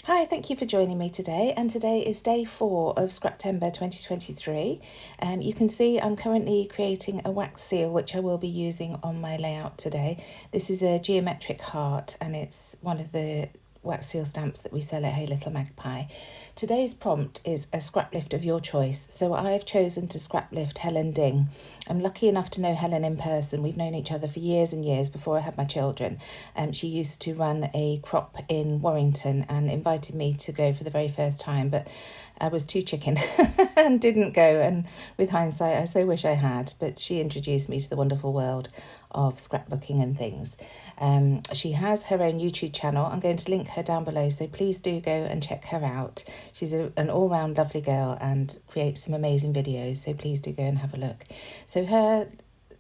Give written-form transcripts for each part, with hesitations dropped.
Hi, thank you for joining me today, and today is day 4 of Scraptember 2023. You can see I'm currently creating a wax seal which I will be using on my layout today. This is a geometric heart and it's one of the wax seal stamps that we sell at Hey Little Magpie. Today's prompt is a scraplift of your choice, so I have chosen to scraplift Helen Ding. I'm lucky enough to know Helen in person. We've known each other for years and years before I had my children. She used to run a crop in Warrington and invited me to go for the very first time, but I was too chicken and didn't go, and with hindsight I so wish I had, but she introduced me to the wonderful world of scrapbooking and things. She has her own YouTube channel. I'm going to link her down below, so please do go and check her out. She's an all-round lovely girl and creates some amazing videos, so please do go and have a look. So her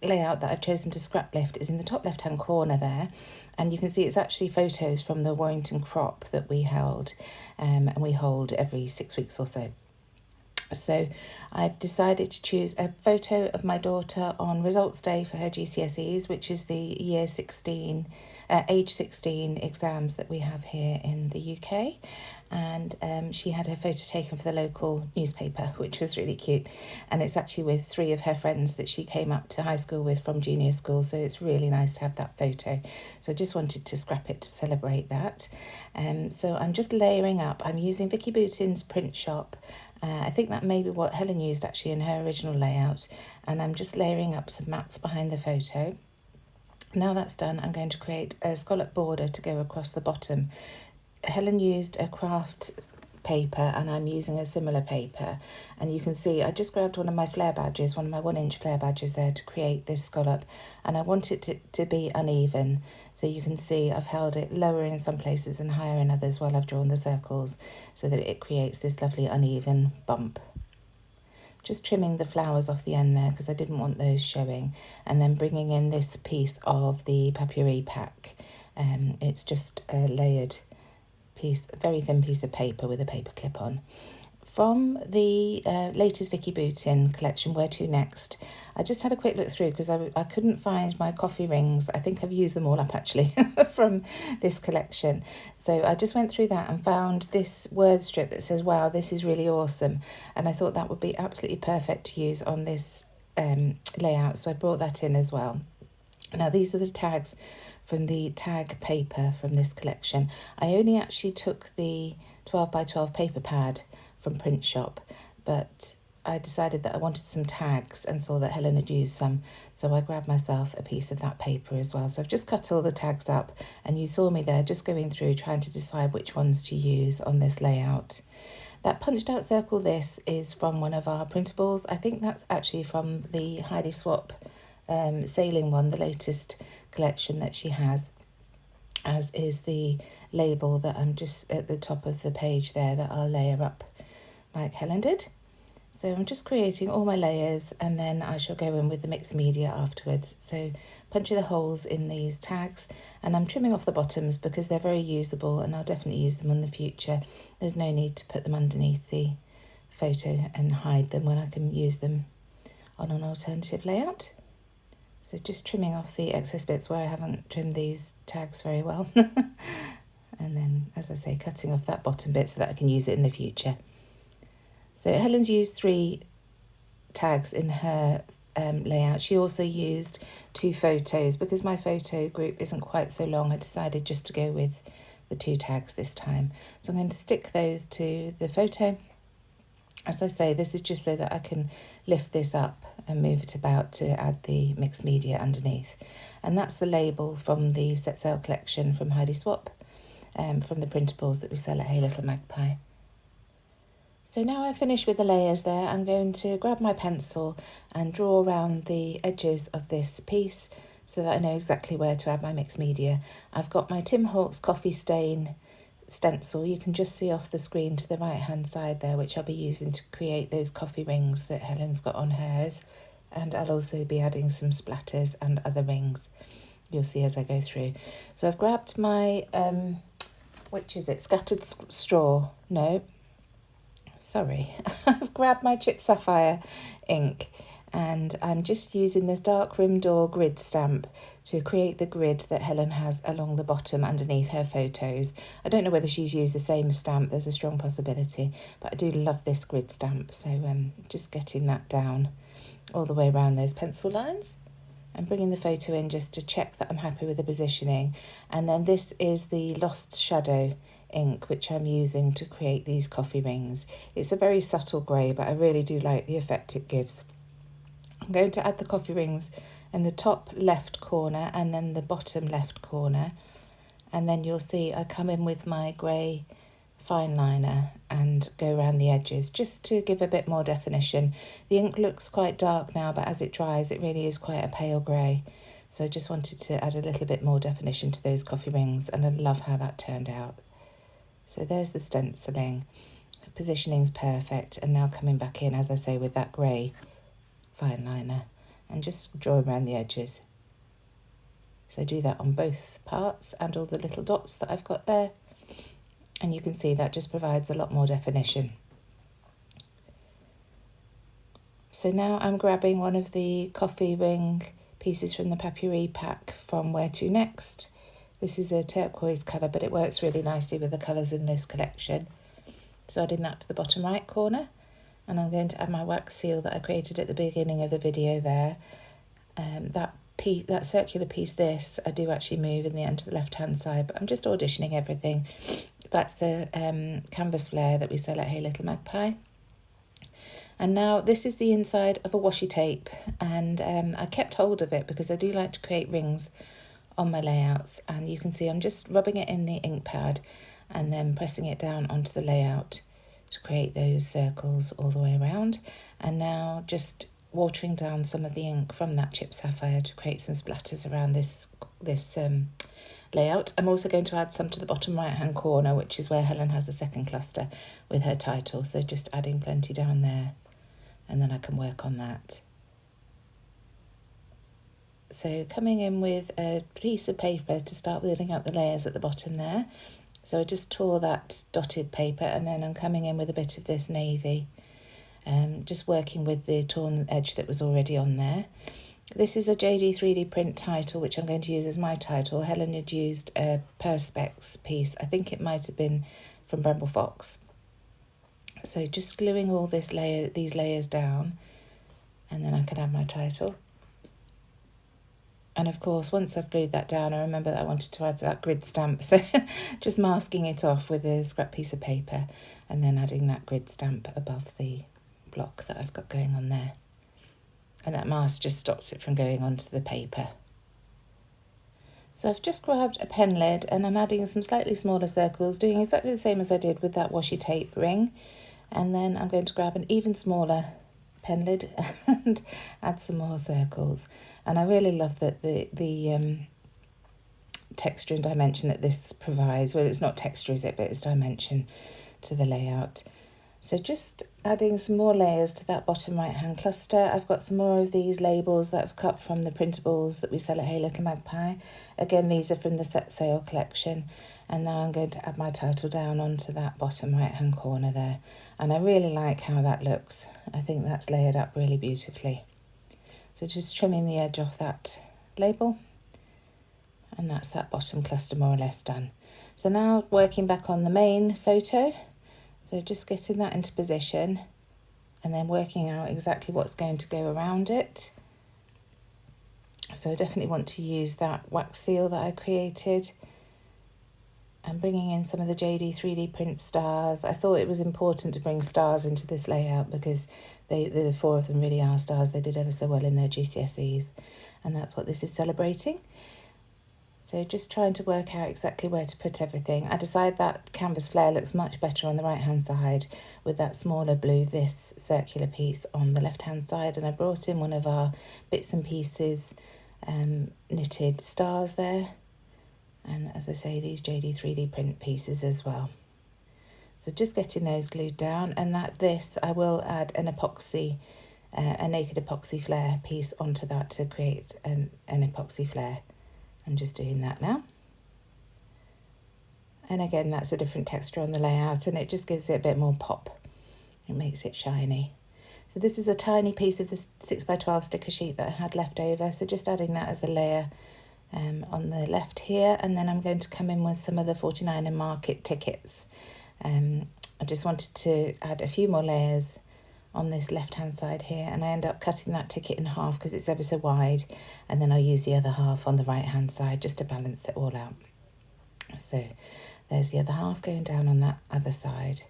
layout that I've chosen to scraplift is in the top left hand corner there, and you can see it's actually photos from the Warrington crop that we held, and we hold every 6 weeks or so. So I've decided to choose a photo of my daughter on results day for her GCSEs, which is the year 16, age 16 exams that we have here in the UK. And she had her photo taken for the local newspaper, which was really cute. And it's actually with 3 of her friends that she came up to high school with from junior school. So it's really nice to have that photo. So I just wanted to scrap it to celebrate that. So I'm just layering up. I'm using Vicki Boutin's Print Shop. I think that may be what Helen used actually in her original layout, and I'm just layering up some mats behind the photo. Now that's done, I'm going to create a scallop border to go across the bottom. Helen used a craft paper and I'm using a similar paper, and you can see I just grabbed one of my Flair badges, one of my 1-inch Flair badges there to create this scallop, and I want it to be uneven, so you can see I've held it lower in some places and higher in others while I've drawn the circles so that it creates this lovely uneven bump. Just trimming the flowers off the end there because I didn't want those showing, and then bringing in this piece of the papier pack. It's just a layered piece, a very thin piece of paper with a paper clip on. From the latest Vicki Boutin collection, Where to Next, I just had a quick look through because I couldn't find my coffee rings. I think I've used them all up actually from this collection. So I just went through that and found this word strip that says, wow, this is really awesome. And I thought that would be absolutely perfect to use on this layout. So I brought that in as well. Now these are the tags from the tag paper from this collection. I only actually took the 12 by 12 paper pad from Print Shop, but I decided that I wanted some tags and saw that Helen had used some, so I grabbed myself a piece of that paper as well. So I've just cut all the tags up, and you saw me there just going through trying to decide which ones to use on this layout. That punched out circle, this is from one of our printables. I think that's actually from the Heidi Swap sailing one, the latest collection that she has, as is the label that I'm just at the top of the page there that I'll layer up like Helen did. So I'm just creating all my layers, and then I shall go in with the mixed media afterwards. So punching the holes in these tags, and I'm trimming off the bottoms because they're very usable and I'll definitely use them in the future. There's no need to put them underneath the photo and hide them when I can use them on an alternative layout. So just trimming off the excess bits where I haven't trimmed these tags very well. And then, as I say, cutting off that bottom bit so that I can use it in the future. So Helen's used 3 tags in her layout. She also used 2 photos. Because my photo group isn't quite so long, I decided just to go with the 2 tags this time. So I'm going to stick those to the photo. As I say, this is just so that I can lift this up and move it about to add the mixed media underneath. And that's the label from the Set Sail collection from Heidi Swap, from the printables that we sell at Hey Little Magpie. So now I've finished with the layers there, I'm going to grab my pencil and draw around the edges of this piece so that I know exactly where to add my mixed media. I've got my Tim Holtz coffee stain stencil, you can just see off the screen to the right hand side there, which I'll be using to create those coffee rings that Helen's got on hers, and I'll also be adding some splatters and other rings, you'll see as I go through. So I've grabbed my which is it, scattered straw, no sorry I've grabbed my Chip Sapphire ink, and I'm just using this darkroom door grid stamp to create the grid that Helen has along the bottom underneath her photos. I don't know whether she's used the same stamp, there's a strong possibility, but I do love this grid stamp, so just getting that down all the way around those pencil lines and bringing the photo in just to check that I'm happy with the positioning. And then this is the Lost Shadow ink which I'm using to create these coffee rings. It's a very subtle grey, but I really do like the effect it gives. I'm going to add the coffee rings in the top left corner and then the bottom left corner, and then you'll see I come in with my grey fine liner and go around the edges just to give a bit more definition. The ink looks quite dark now, but as it dries it really is quite a pale grey, so I just wanted to add a little bit more definition to those coffee rings, and I love how that turned out. So there's the stenciling, the positioning's perfect, and now coming back in, as I say, with that grey fine liner and just draw around the edges. So do that on both parts and all the little dots that I've got there, and you can see that just provides a lot more definition. So now I'm grabbing one of the coffee ring pieces from the Papier pack from Where To Next. This is a turquoise colour, but it works really nicely with the colours in this collection. So adding that to the bottom right corner, and I'm going to add my wax seal that I created at the beginning of the video there. That circular piece, this, I do actually move in the end to the left-hand side, but I'm just auditioning everything. That's a canvas flare that we sell at Hey Little Magpie. And now this is the inside of a washi tape, and I kept hold of it because I do like to create rings on my layouts, and you can see I'm just rubbing it in the ink pad and then pressing it down onto the layout to create those circles all the way around, and now just watering down some of the ink from that chip sapphire to create some splatters around this layout. I'm also going to add some to the bottom right hand corner, which is where Helen has a second cluster with her title, so just adding plenty down there, and then I can work on that. So coming in with a piece of paper to start building up the layers at the bottom there. So I just tore that dotted paper, and then I'm coming in with a bit of this navy, just working with the torn edge that was already on there. This is a JD3DPrint title, which I'm going to use as my title. Helen had used a Perspex piece. I think it might have been from Bramble Fox. So just gluing all these layers down, and then I can add my title. And of course, once I've glued that down, I remember that I wanted to add that grid stamp. So just masking it off with a scrap piece of paper and then adding that grid stamp above the block that I've got going on there. And that mask just stops it from going onto the paper. So I've just grabbed a pen lid and I'm adding some slightly smaller circles, doing exactly the same as I did with that washi tape ring. And then I'm going to grab an even smaller pen lid and add some more circles. And I really love that the texture and dimension that this provides. Well, it's not texture, is it, but it's dimension to the layout. So just adding some more layers to that bottom right hand cluster. I've got some more of these labels that I've cut from the printables that we sell at Hey Little Magpie. Again, these are from the set sale collection. And now I'm going to add my title down onto that bottom right hand corner there. And I really like how that looks. I think that's layered up really beautifully. So just trimming the edge off that label. And that's that bottom cluster more or less done. So now working back on the main photo. So just getting that into position and then working out exactly what's going to go around it. So I definitely want to use that wax seal that I created. And bringing in some of the JD3DPrint stars. I thought it was important to bring stars into this layout because the four of them really are stars. They did ever so well in their GCSEs, and that's what this is celebrating. So just trying to work out exactly where to put everything. I decided that canvas flare looks much better on the right hand side with that smaller blue, this circular piece on the left hand side, and I brought in one of our bits and pieces knitted stars there. And as I say, these JD3DPrint pieces as well. So just getting those glued down, and this I will add an epoxy, a naked epoxy flare piece onto that to create an epoxy flare. I'm just doing that now. And again, that's a different texture on the layout, and it just gives it a bit more pop. It makes it shiny. So this is a tiny piece of the 6x12 sticker sheet that I had left over, so just adding that as a layer on the left here, and then I'm going to come in with some of the 49 and market tickets. I just wanted to add a few more layers on this left hand side here, and I end up cutting that ticket in half because it's ever so wide, and then I'll use the other half on the right hand side just to balance it all out. So there's the other half going down on that other side,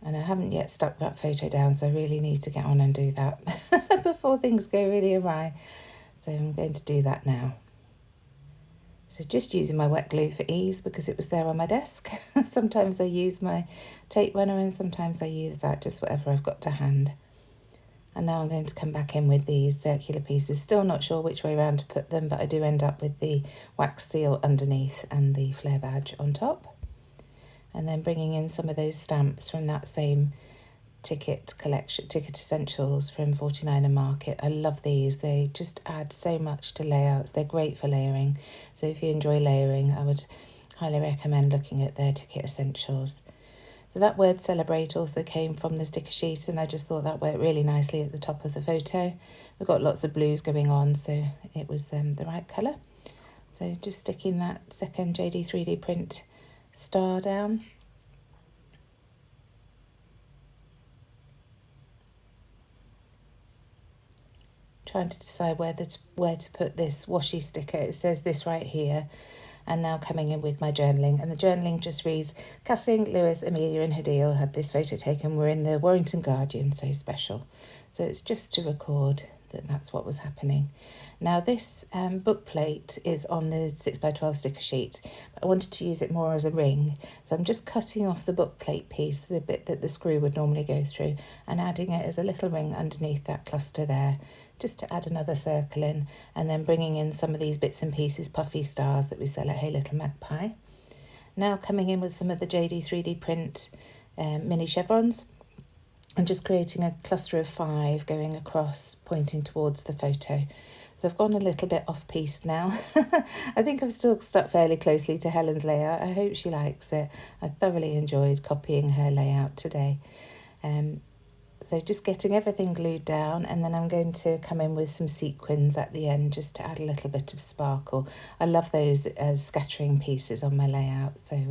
and I haven't yet stuck that photo down, so I really need to get on and do that before things go really awry. So I'm going to do that now. So just using my wet glue for ease because it was there on my desk. Sometimes I use my tape runner and sometimes I use that, just whatever I've got to hand. And now I'm going to come back in with these circular pieces. Still not sure which way around to put them, but I do end up with the wax seal underneath and the Flair badge on top. And then bringing in some of those stamps from that same ticket collection, Ticket Essentials from 49 and Market. I love these. They just add so much to layouts. They're great for layering. So if you enjoy layering, I would highly recommend looking at their Ticket Essentials. So that word celebrate also came from the sticker sheet, and I just thought that worked really nicely at the top of the photo. We've got lots of blues going on, so it was the right colour. So just sticking that second JD3DPrint star down. Trying to decide where to put this washi sticker. It says this right here, and now coming in with my journaling, and the journaling just reads, Cassing, Lewis, Amelia and Hadil had this photo taken. We're in the Warrington Guardian, so special. So it's just to record that that's what was happening. Now this book plate is on the 6x12 sticker sheet. I wanted to use it more as a ring, so I'm just cutting off the book plate piece, the bit that the screw would normally go through, and adding it as a little ring underneath that cluster there, just to add another circle in, and then bringing in some of these bits and pieces, puffy stars that we sell at Hey Little Magpie. Now coming in with some of the JD3DPrint mini chevrons, and just creating a cluster of 5 going across, pointing towards the photo. So I've gone a little bit off piece now. I think I've still stuck fairly closely to Helen's layout. I hope she likes it. I thoroughly enjoyed copying her layout today. So just getting everything glued down, and then I'm going to come in with some sequins at the end just to add a little bit of sparkle. I love those as scattering pieces on my layout, so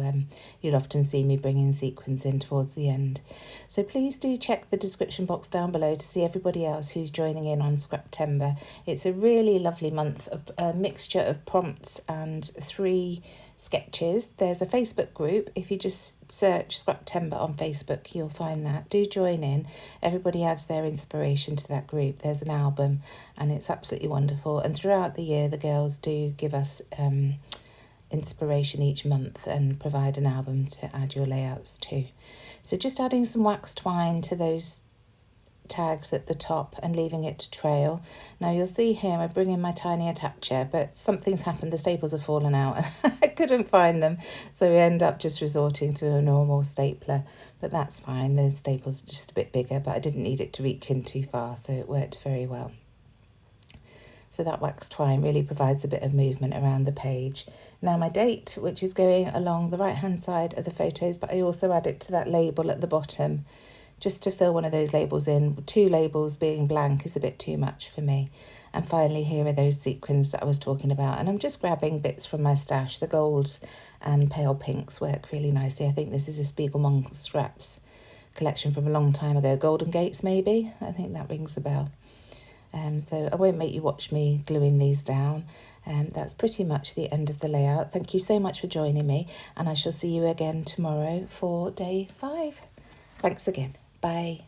you'll often see me bringing sequins in towards the end. So please do check the description box down below to see everybody else who's joining in on Scraptember. It's a really lovely month of a mixture of prompts and 3 sketches. There's a Facebook group. If you just search Scraptember on Facebook, you'll find that. Do join in. Everybody adds their inspiration to that group. There's an album and it's absolutely wonderful. And throughout the year, the girls do give us inspiration each month and provide an album to add your layouts to. So just adding some wax twine to those tags at the top and leaving it to trail. Now you'll see here I bring in my tiny attacher, but something's happened. The staples have fallen out and I couldn't find them, so we end up just resorting to a normal stapler, but that's fine. The staples are just a bit bigger, but I didn't need it to reach in too far, so it worked very well. So that wax twine really provides a bit of movement around the page. Now my date, which is going along the right hand side of the photos, but I also add it to that label at the bottom just to fill one of those labels in. 2 labels being blank is a bit too much for me. And finally, here are those sequins that I was talking about. And I'm just grabbing bits from my stash. The golds and pale pinks work really nicely. I think this is a Spiegelman Scraps collection from a long time ago. Golden Gates, maybe? I think that rings a bell. So I won't make you watch me gluing these down. That's pretty much the end of the layout. Thank you so much for joining me. And I shall see you again tomorrow for day 5. Thanks again. Bye.